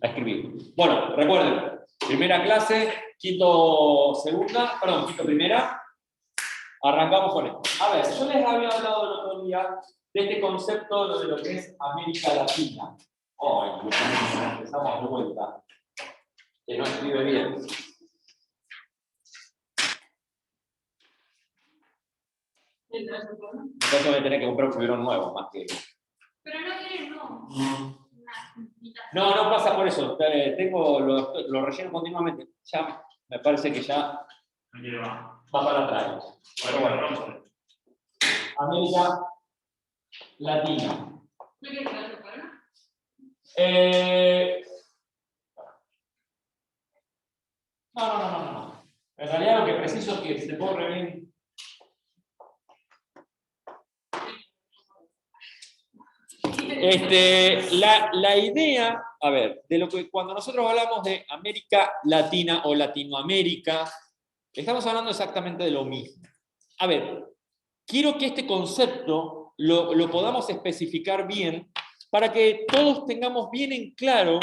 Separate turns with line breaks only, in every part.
a escribir. Bueno, recuerden, primera clase, quinto primera, arrancamos con esto. A ver, yo les había hablado el otro día de este concepto de lo que es América Latina. Empezamos de vuelta. Que no escribe bien. Entonces voy a tener que comprar un libro nuevo, más que...
Pero no quieren, no.
No pasa por eso. Tengo lo relleno continuamente. Ya, me parece que ya va para atrás. Pero bueno. América Latina.
¿No quieres que lo separan?
No. En realidad lo que preciso es que se borre bien. La idea, a ver, de lo que cuando nosotros hablamos de América Latina o Latinoamérica, estamos hablando exactamente de lo mismo. A ver, quiero que este concepto lo podamos especificar bien para que todos tengamos bien en claro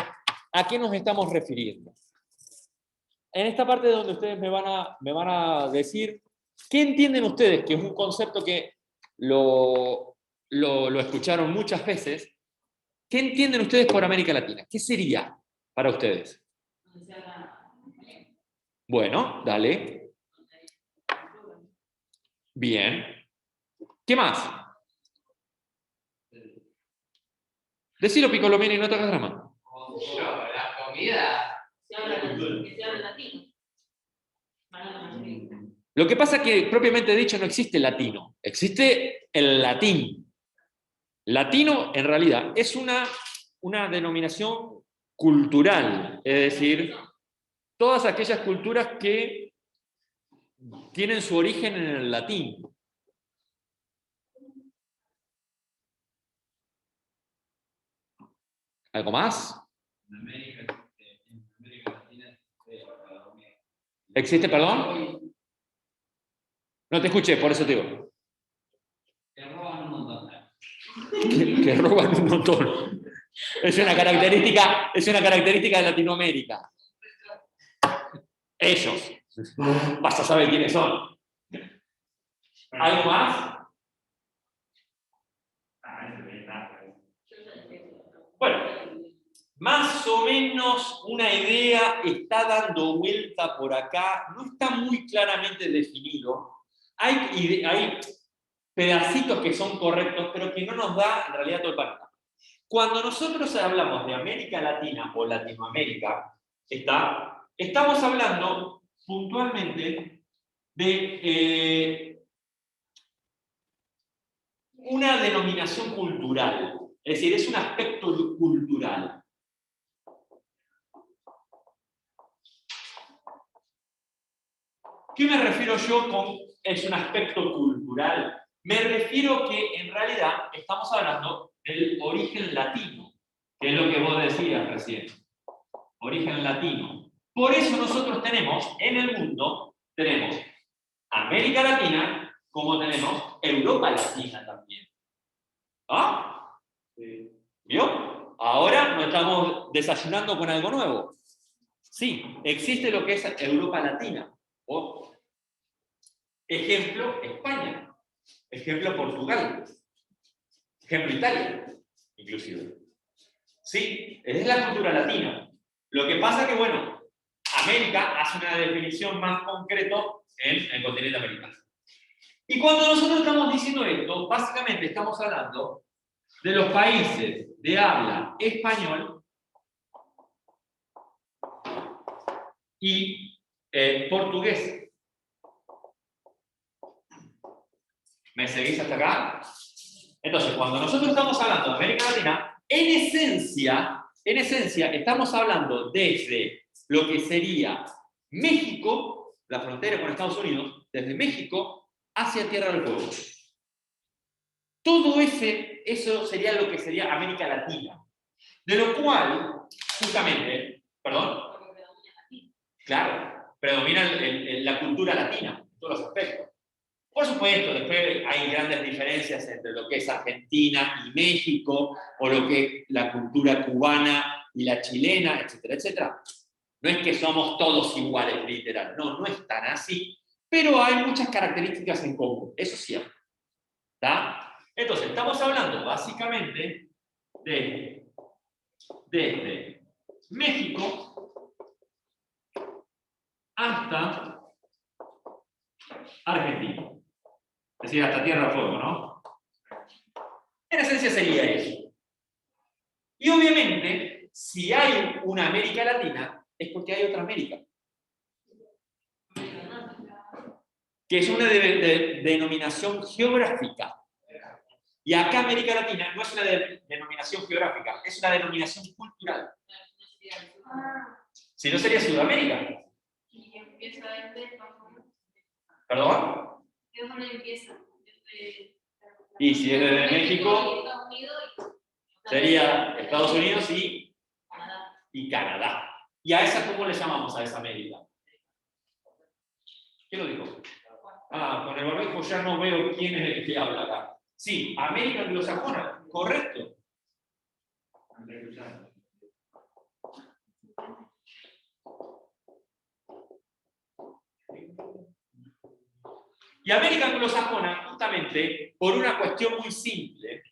a qué nos estamos refiriendo. En esta parte donde ustedes me van a decir, ¿qué entienden ustedes? Que es un concepto que lo escucharon muchas veces. ¿Qué entienden ustedes por América Latina? ¿Qué sería para ustedes? Bueno, dale. Bien. ¿Qué más? Decilo, Piccolomini, y no te hagas drama.
La comida.
Que se habla latino.
Lo que pasa es que, propiamente dicho, no existe latino. Existe el latín. Latino, en realidad, es una denominación cultural. Es decir, todas aquellas culturas que tienen su origen en el latín. ¿Algo más?
En América Latina
¿Existe, perdón? No te escuché, por eso te digo.
que roban un montón.
Que roban un montón. Es una característica de Latinoamérica. Ellos. Vas a saber quiénes son. ¿Algo más? Bueno, más o menos una idea está dando vuelta por acá. No está muy claramente definido. Hay pedacitos que son correctos, pero que no nos da en realidad todo el panorama. Cuando nosotros hablamos de América Latina o Latinoamérica, estamos hablando puntualmente de una denominación cultural, es decir, es un aspecto cultural. ¿Qué me refiero yo con es un aspecto cultural? Me refiero que en realidad estamos hablando del origen latino, que es lo que vos decías recién. Origen latino. Por eso nosotros tenemos, en el mundo, tenemos América Latina, como tenemos Europa Latina también. ¿Ah? ¿Vio? Ahora no estamos desayunando con algo nuevo. Sí, existe lo que es Europa Latina. O, ejemplo, España. Ejemplo, Portugal. Ejemplo, Italia, inclusive. Sí, es la cultura latina. Lo que pasa que, bueno, América hace una definición más concreta en el continente americano. Y cuando nosotros estamos diciendo esto, básicamente estamos hablando de los países de habla español y portugués. ¿Me seguís hasta acá? Entonces, cuando nosotros estamos hablando de América Latina, en esencia estamos hablando desde lo que sería México, la frontera con Estados Unidos, desde México hacia Tierra del Fuego. Todo eso sería lo que sería América Latina. De lo cual, justamente, perdón, claro, predomina la cultura latina, en todos los aspectos. Por supuesto, después hay grandes diferencias entre lo que es Argentina y México, o lo que es la cultura cubana y la chilena, etcétera, etcétera. No es que somos todos iguales, literal. No, no es tan así. Pero hay muchas características en común. Eso es cierto. ¿Está? Entonces, estamos hablando básicamente desde México hasta Argentina. Es decir, hasta Tierra del Fuego, ¿no? En esencia sería eso. Y obviamente, si hay una América Latina, es porque hay otra América. Que es una denominación geográfica. Y acá América Latina no es una denominación geográfica, es una denominación cultural. Si no sería Sudamérica.
Y empieza desde más o menos.
¿Perdón?
¿De dónde empieza?
Y si es desde México,
Estados Unidos
sería Estados Unidos
Canadá.
y Canadá. ¿Y a esa cómo le llamamos a esa América? ¿Qué lo dijo? Ah, con el barbijo ya no veo quién es el que habla acá. Sí, América anglosajona, correcto. Y América anglosajona, justamente, por una cuestión muy simple,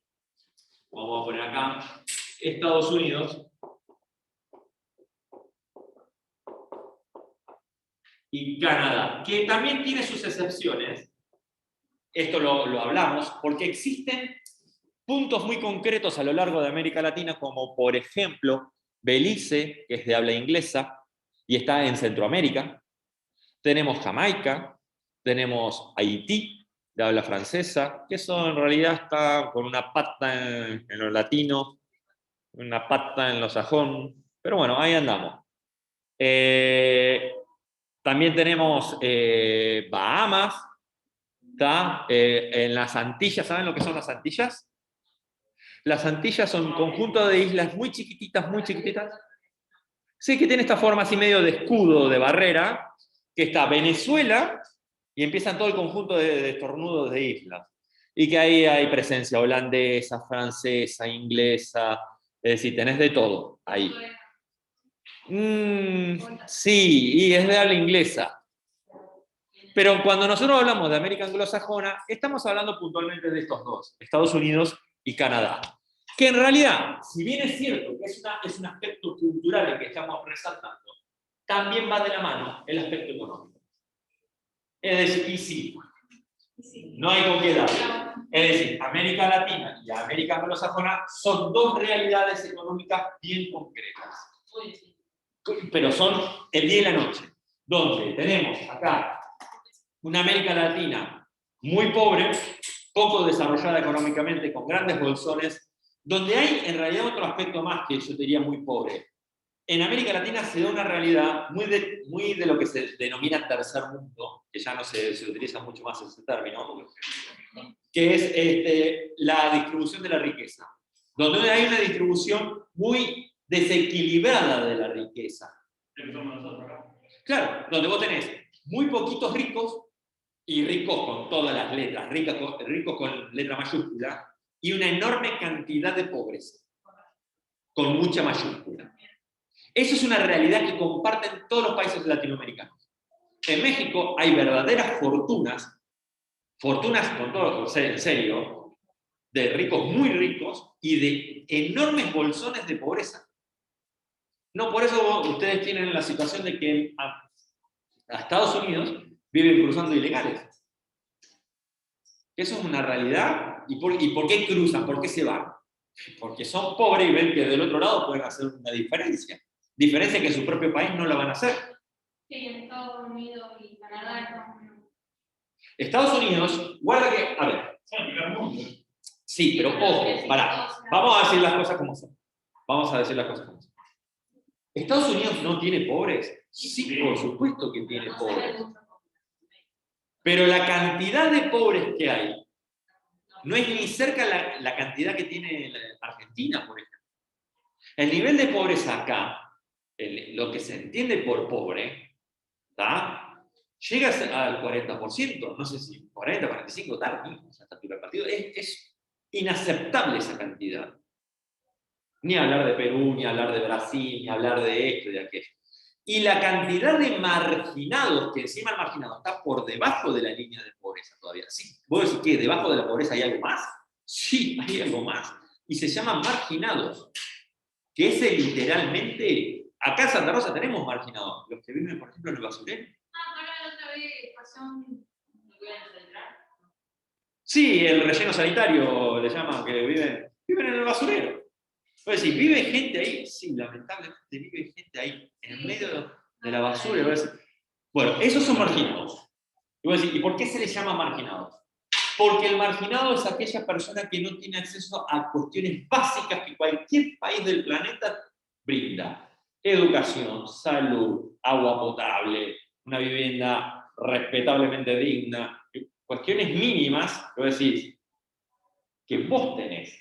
vamos a poner acá, Estados Unidos y Canadá, que también tiene sus excepciones. Esto lo hablamos, porque existen puntos muy concretos a lo largo de América Latina, como por ejemplo Belice, que es de habla inglesa y está en Centroamérica. Tenemos Jamaica, tenemos Haití, de habla francesa, que eso en realidad está con una pata en lo latino, una pata en lo sajón, pero bueno, ahí andamos. También tenemos Bahamas, ¿está? En las Antillas, ¿saben lo que son las Antillas? Las Antillas son un conjunto de islas muy chiquititas, muy chiquititas. Sí, que tiene esta forma así medio de escudo, de barrera, que está Venezuela y empiezan todo el conjunto de estornudos de islas. Y que ahí hay presencia holandesa, francesa, inglesa, es decir, tenés de todo ahí. Sí, y es de habla inglesa. Pero cuando nosotros hablamos de América anglosajona, estamos hablando puntualmente de estos dos, Estados Unidos y Canadá. Que en realidad, si bien es cierto que es un aspecto cultural el que estamos resaltando, también va de la mano el aspecto económico. Es decir, y sí, no hay con qué dar. Es decir, América Latina y América anglosajona son dos realidades económicas bien concretas. Pero son el día y la noche, donde tenemos acá una América Latina muy pobre, poco desarrollada económicamente, con grandes bolsones, donde hay en realidad otro aspecto más que yo diría muy pobre. En América Latina se da una realidad muy de lo que se denomina tercer mundo, que ya no se utiliza mucho más ese término, que es la distribución de la riqueza, donde hay una distribución muy desequilibrada de la riqueza. Claro, donde vos tenés muy poquitos ricos, y ricos con todas las letras, ricos con letra mayúscula, y una enorme cantidad de pobres, con mucha mayúscula. Eso es una realidad que comparten todos los países latinoamericanos. En México hay verdaderas fortunas con todo, en serio, de ricos muy ricos y de enormes bolsones de pobreza. No, por eso ustedes tienen la situación de que a Estados Unidos viven cruzando ilegales. Eso es una realidad. ¿Y por qué cruzan? ¿Por qué se van? Porque son pobres y ven que del otro lado pueden hacer una diferencia. Diferencia que en su propio país no la van a hacer.
Sí, en Estados Unidos y Canadá estamos.
Estados Unidos, guarda que, a ver. Sí, pero ojo, pará. Vamos a decir las cosas como son. Vamos a decir las cosas como son. ¿Estados Unidos no tiene pobres? Sí, por supuesto que tiene pobres. Pero la cantidad de pobres que hay no es ni cerca la cantidad que tiene Argentina, por ejemplo. El nivel de pobreza acá, lo que se entiende por pobre, ¿tá? Llega al 40%, no sé si 40, 45, tal, hasta tu partido. Es inaceptable esa cantidad. Ni hablar de Perú, ni hablar de Brasil, ni hablar de esto y de aquello. Y la cantidad de marginados, que encima el marginado está por debajo de la línea de pobreza todavía. ¿Sí? ¿Vos decís que debajo de la pobreza hay algo más? Sí, hay algo más. Y se llaman marginados, que ese literalmente, acá en Santa Rosa tenemos marginados, los que viven, por ejemplo, en el basurero.
Para la otra vez pasó un... ¿Me voy a centrar?
Sí, el relleno sanitario le llaman, que viven en el basurero. Es decir, ¿vive gente ahí? Sí, lamentablemente vive gente ahí, en el medio de la basura. Bueno, esos son marginados. Y voy a decir, ¿y por qué se les llama marginados? Porque el marginado es aquella persona que no tiene acceso a cuestiones básicas que cualquier país del planeta brinda. Educación, salud, agua potable, una vivienda respetablemente digna, cuestiones mínimas, voy a decir, que vos tenés.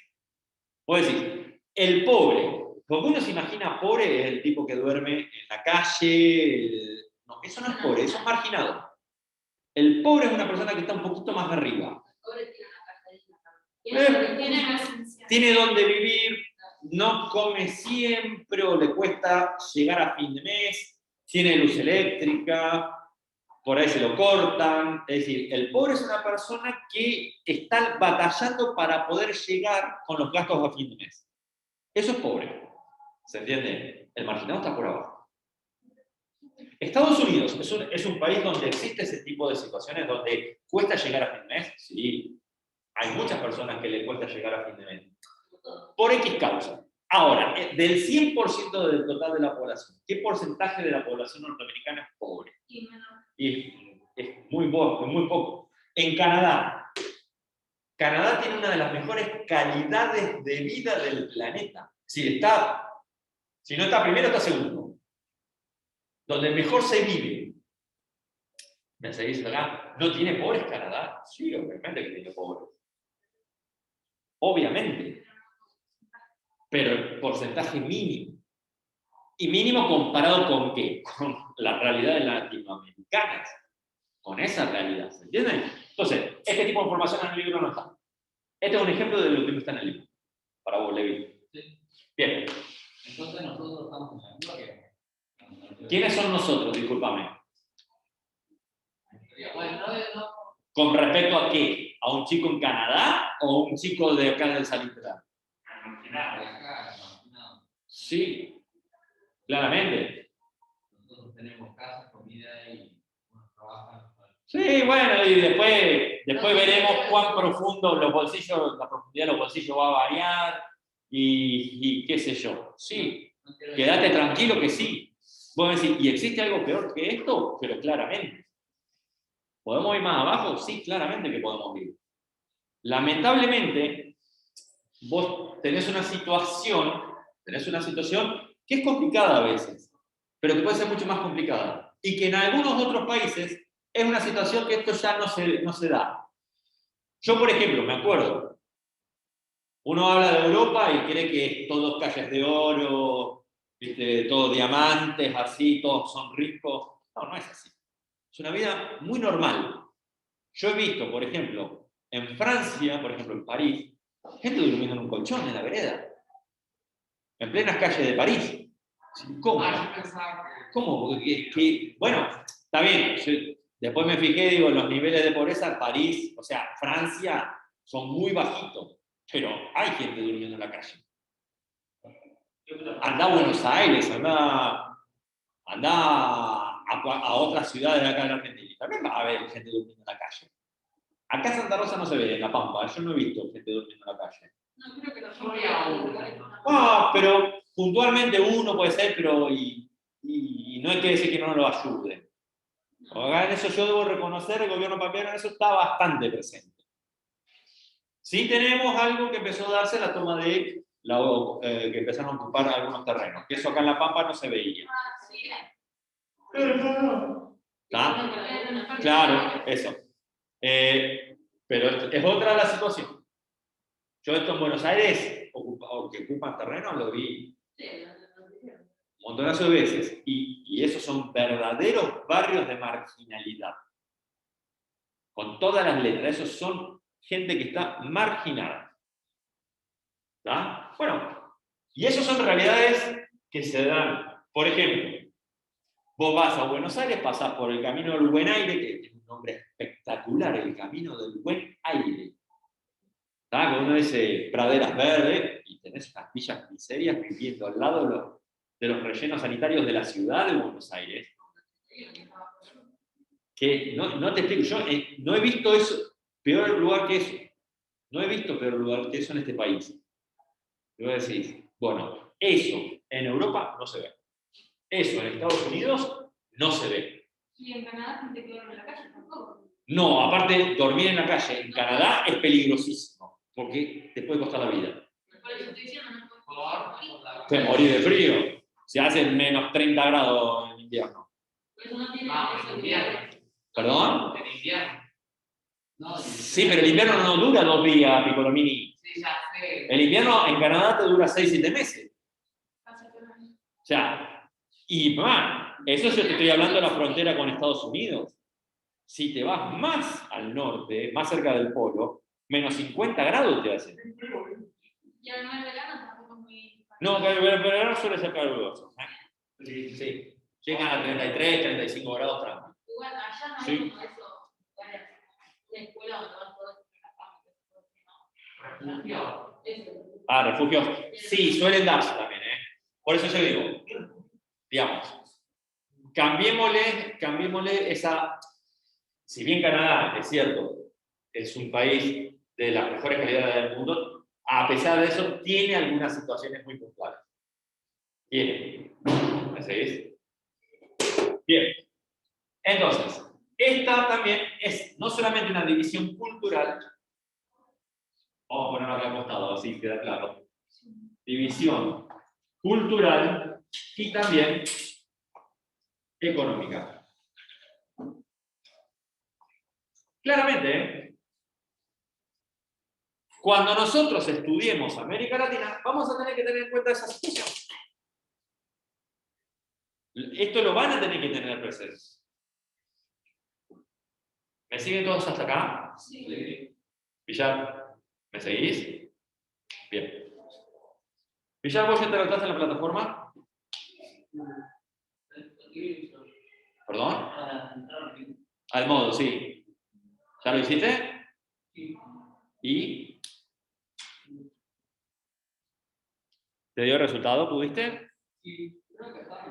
Voy a decir, el pobre, porque uno se imagina pobre es el tipo que duerme en la calle. No, eso no es pobre, eso es marginado. El pobre es una persona que está un poquito más arriba.
Pobre tiene una casa tiene lo esencial.
Tiene donde vivir, no come siempre o le cuesta llegar a fin de mes, tiene luz eléctrica, por ahí se lo cortan. Es decir, el pobre es una persona que está batallando para poder llegar con los gastos a fin de mes. Eso es pobre. ¿Se entiende? El marginado está por abajo. Estados Unidos es un país donde existe ese tipo de situaciones, donde cuesta llegar a fin de mes. Sí, hay muchas personas que le cuesta llegar a fin de mes. Por X causa. Ahora, del 100% del total de la población, ¿qué porcentaje de la población norteamericana es pobre? Y es muy poco. En Canadá tiene una de las mejores calidades de vida del planeta. Si no está primero, está segundo. Donde mejor se vive. ¿Me seguís acá? ¿No tiene pobres Canadá? Sí, obviamente que tiene pobres. Obviamente. Pero el porcentaje mínimo. ¿Y mínimo comparado con qué? Con la realidad latinoamericana. Con esa realidad. ¿Se entiende? Entonces, este tipo de información en el libro no está. Este es un ejemplo de lo que no está en el libro. Para vos, Levi.
Sí.
Bien.
Entonces nosotros estamos en que...
¿Quiénes son nosotros? Discúlpame.
Bueno, no.
¿Con respecto a qué? ¿A un chico en Canadá o un chico de acá del Salitrán? Sí, claramente.
Nosotros tenemos casa, comida y uno trabaja.
Sí, bueno, y después veremos cuán profundo los bolsillos, la profundidad de los bolsillos va a variar y qué sé yo. Sí, quédate tranquilo que sí. Vos me decís, ¿y existe algo peor que esto? Pero claramente. ¿Podemos ir más abajo? Sí, claramente que podemos ir. Lamentablemente, vos tenés una situación que es complicada a veces, pero que puede ser mucho más complicada. Y que en algunos otros países es una situación que esto ya no se da. Yo, por ejemplo, me acuerdo, uno habla de Europa y cree que es todo calles de oro, ¿viste? Todo diamantes, así, todos son ricos. No, no es así. Es una vida muy normal. Yo he visto, por ejemplo, en Francia, por ejemplo, en París, gente durmiendo en un colchón en la vereda. En plenas calles de París. ¿Cómo? ¿Cómo? Bueno, está bien. Después me fijé, digo, los niveles de pobreza, París, o sea, Francia, son muy bajitos. Pero hay gente durmiendo en la calle. Anda a Buenos Aires, anda a otras ciudades de acá de la Argentina. También va a haber gente durmiendo en la calle. Acá en Santa Rosa no se ve, en La Pampa. Yo no he visto gente durmiendo en la calle.
No, creo que no.
Ah, pero puntualmente uno puede ser, pero y no hay que decir que no lo ayude. Acá en eso yo debo reconocer, el gobierno pampeano en eso está bastante presente. Sí tenemos algo que empezó a darse la toma de que empezaron a ocupar algunos terrenos, que eso acá en La Pampa no se veía. ¿Está? Claro, eso. Pero es otra la situación. Yo esto en Buenos Aires, que ocupan terrenos, lo vi un montonazo de veces. Y esos son verdaderos barrios de marginalidad. Con todas las letras. Esos son gente que está marginada. ¿Está? Bueno, Y esas son realidades que se dan. Por ejemplo, vos vas a Buenos Aires, pasás por el Camino del Buen Aire, que tiene un nombre espectacular, el Camino del Buen Aire. ¿Está? Con uno dice praderas verdes y tenés unas villas miserias viviendo al lado de los rellenos sanitarios de la ciudad de Buenos Aires. Que no te explico, yo no he visto eso, peor lugar que eso. No he visto peor lugar que eso en este país. Y vos decís, bueno, eso en Europa no se ve. Eso en Estados Unidos no se ve.
Y en Canadá gente que duerme en la calle tampoco.
No, aparte, dormir en la calle en Canadá es peligrosísimo, porque te puede costar la vida.
Por eso estoy diciendo, no puedo
Te morís de frío. Se hacen menos 30 grados en invierno.
Por eso no tiene
En invierno.
¿Perdón?
En invierno. No,
Sí, pero el invierno no dura 2 días, Piccolomini.
Sí, ya sé.
El invierno en Canadá te dura 6-7 meses. O sea, y más, eso yo te estoy hablando de la frontera con Estados Unidos. Si te vas más al norte, más cerca del polo, menos 50 grados te hacen.
Y además el verano tampoco es muy...
No, pero el verano suele ser caluroso. Sí. Llegan a 33, 35 grados tranquilos.
Igual allá no hay
Sí.
como eso, una escuela donde van todos en la cama.
Refugio.
Ah, refugios. Sí, suelen darse también, ¿eh? Por eso yo digo, digamos, cambiémosle esa... Si bien Canadá, es cierto, es un país de las mejores calidades del mundo, a pesar de eso, tiene algunas situaciones muy puntuales. Tiene. ¿Me seguís? Bien. Entonces, esta también es no solamente una división cultural, vamos a ponerlo acá al costado, así queda claro. División cultural y también económica. Claramente, ¿eh? Cuando nosotros estudiemos América Latina, vamos a tener que tener en cuenta esa situación. Esto lo van a tener que tener presente. ¿Me siguen todos hasta acá?
Sí.
Villar, ¿me seguís? Bien. Villar, ¿vos ya te anotaste en la plataforma? ¿Perdón? Al modo, sí. ¿Ya lo hiciste? ¿Y? ¿Te dio el resultado? ¿Pudiste?
Sí, creo que está.